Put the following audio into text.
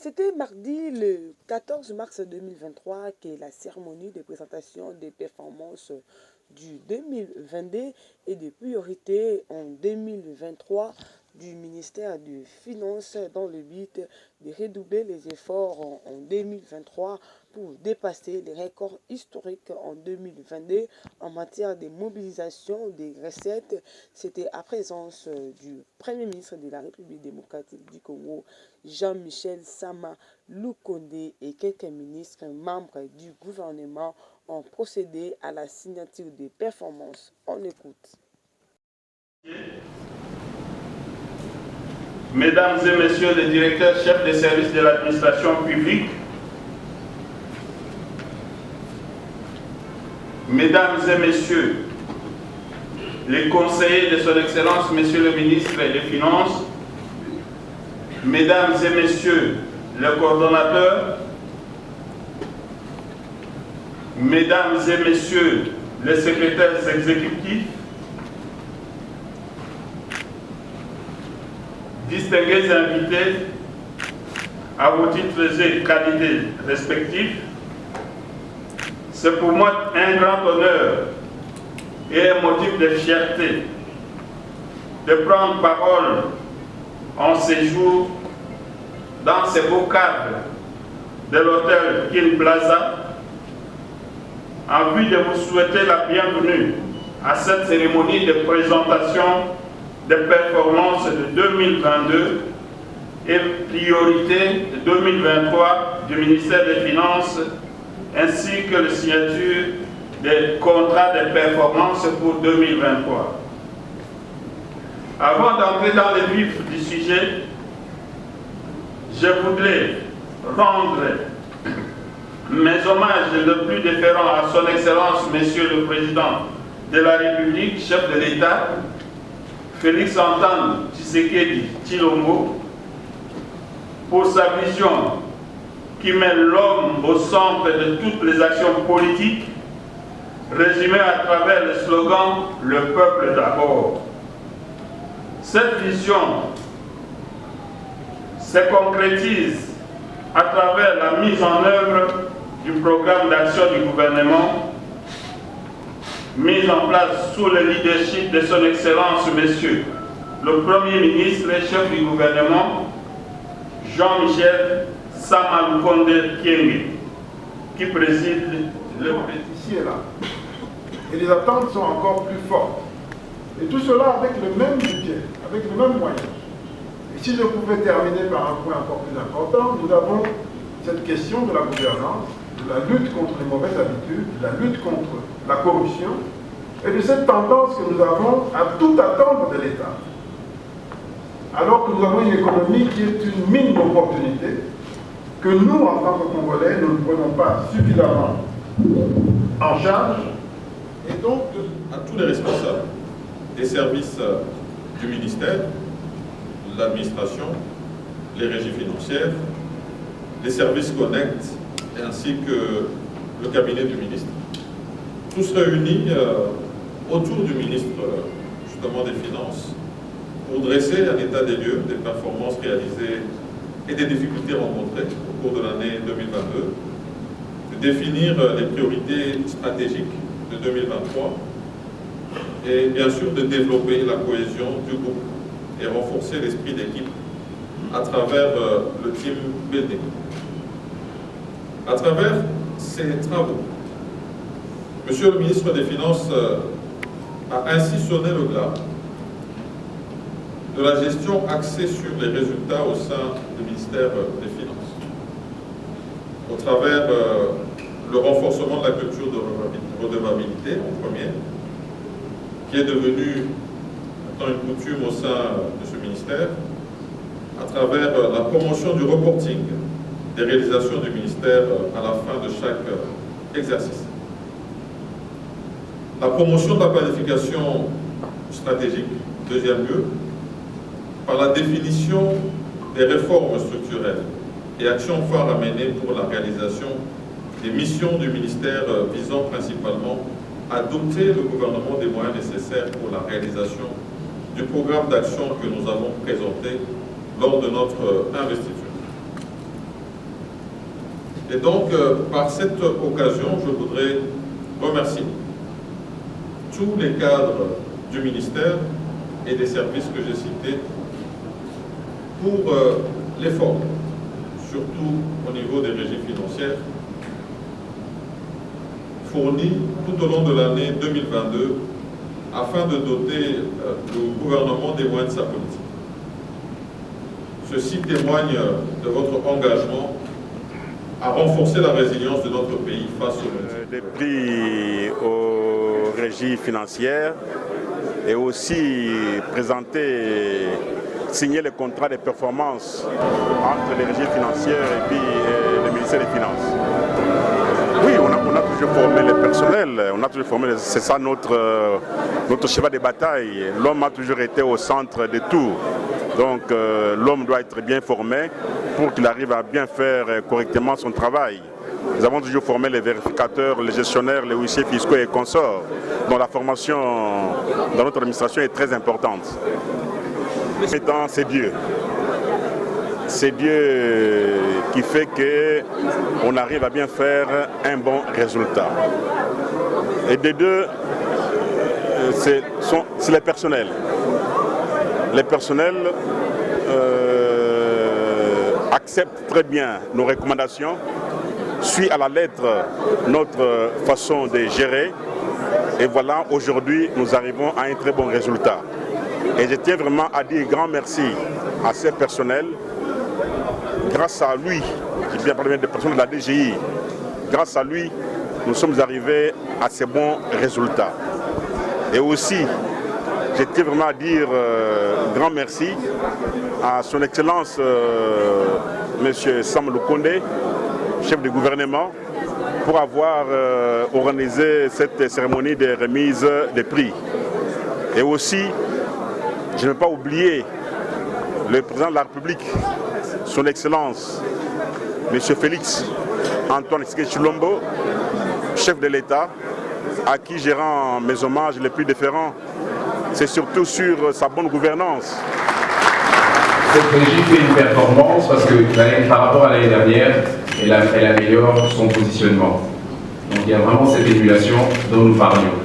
C'était mardi le 14 mars 2023 qui est la cérémonie de présentation des performances du 2022 et des priorités en 2023 du ministère des Finances dans le but de redoubler les efforts en 2023 pour dépasser les records historiques en 2022 en matière de mobilisation des recettes. C'était à présence du Premier ministre de la République démocratique du Congo, Jean-Michel Sama Lukonde, et quelques ministres membres du gouvernement ont procédé à la signature des performances. On écoute. Mesdames et messieurs les directeurs chefs des services de l'administration publique, mesdames et messieurs les conseillers de son Excellence, Monsieur le ministre des Finances, mesdames et messieurs les coordonnateurs, mesdames et messieurs les secrétaires exécutifs, distingués invités à vos titres et qualités respectifs, c'est pour moi un grand honneur et un motif de fierté de prendre parole en ces jours dans ce beau cadre de l'hôtel King Plaza en vue de vous souhaiter la bienvenue à cette cérémonie de présentation des performances de 2022 et priorités de 2023 du ministère des Finances, ainsi que la signature des contrats de performance pour 2023. Avant d'entrer dans le vif du sujet, je voudrais rendre mes hommages le plus déférents à son Excellence, Monsieur le Président de la République, chef de l'État, Félix Antoine Tshisekedi Tshilombo, pour sa vision qui met l'homme au centre de toutes les actions politiques, résumée à travers le slogan « Le peuple d'abord ». Cette vision se concrétise à travers la mise en œuvre du programme d'action du gouvernement mis en place sous le leadership de son Excellence, Monsieur le Premier ministre et chef du gouvernement, Jean-Michel Sama Lukonde Kyenge, qui préside le ici et là. Et les attentes sont encore plus fortes. Et tout cela avec le même budget, avec le même moyen. Et si je pouvais terminer par un point encore plus important, nous avons cette question de la gouvernance, de la lutte contre les mauvaises habitudes, de la lutte contre la corruption, et de cette tendance que nous avons à tout attendre de l'État. Alors que nous avons une économie qui est une mine d'opportunités, que nous, en tant que Congolais, nous ne prenons pas suffisamment en charge. Et donc, à tous les responsables des services du ministère, l'administration, les régies financières, les services Connect, ainsi que le cabinet du ministre. Tous réunis autour du ministre justement des Finances pour dresser un état des lieux des performances réalisées et des difficultés rencontrées au cours de l'année 2022, de définir les priorités stratégiques de 2023 et bien sûr de développer la cohésion du groupe et renforcer l'esprit d'équipe à travers le team building. À travers ces travaux, Monsieur le ministre des Finances a ainsi sonné le glas de la gestion axée sur les résultats au sein du ministère des Finances, au travers le renforcement de la culture de redevabilité en premier, qui est devenu maintenant une coutume au sein de ce ministère, à travers la promotion du reporting des réalisations du ministère à la fin de chaque exercice. La promotion de la planification stratégique, deuxième lieu, par la définition des réformes structurelles et actions phares à mener pour la réalisation des missions du ministère visant principalement à doter le gouvernement des moyens nécessaires pour la réalisation du programme d'action que nous avons présenté lors de notre investiture. Et donc, par cette occasion, je voudrais remercier tous les cadres du ministère et des services que j'ai cités pour l'effort, surtout au niveau des régies financières, fourni tout au long de l'année 2022 afin de doter le gouvernement des moyens de sa politique. Ceci témoigne de votre engagement à renforcer la résilience de notre pays face aux des prix aux régies financières et aussi signer le contrat de performance entre les régies financières et puis le ministère des Finances. Oui, on a toujours formé le personnel, c'est ça notre cheval de bataille. L'homme a toujours été au centre de tout. Donc l'homme doit être bien formé pour qu'il arrive à bien faire correctement son travail. Nous avons toujours formé les vérificateurs, les gestionnaires, les huissiers fiscaux et consorts, dont la formation dans notre administration est très importante. C'est Dieu. C'est Dieu qui fait qu'on arrive à bien faire un bon résultat. Et des deux, c'est les personnels. Les personnels acceptent très bien nos recommandations, suivent à la lettre notre façon de gérer. Et voilà, aujourd'hui, nous arrivons à un très bon résultat. Et je tiens vraiment à dire grand merci à ces personnels. Grâce à lui, je viens parler des personnes de la DGI, grâce à lui, nous sommes arrivés à ces bons résultats. Et aussi, je tiens vraiment à dire grand merci à son Excellence M. Sam Lukonde, chef du gouvernement, pour avoir organisé cette cérémonie de remise des prix. Et aussi, je ne vais pas oublier le président de la République, son Excellence, M. Félix Antoine Tshisekedi Tshilombo, chef de l'État, à qui je rends mes hommages les plus déférents. C'est surtout sur sa bonne gouvernance. Cette régie fait une performance parce que par rapport à l'année dernière, elle améliore son positionnement. Donc il y a vraiment cette émulation dont nous parlions.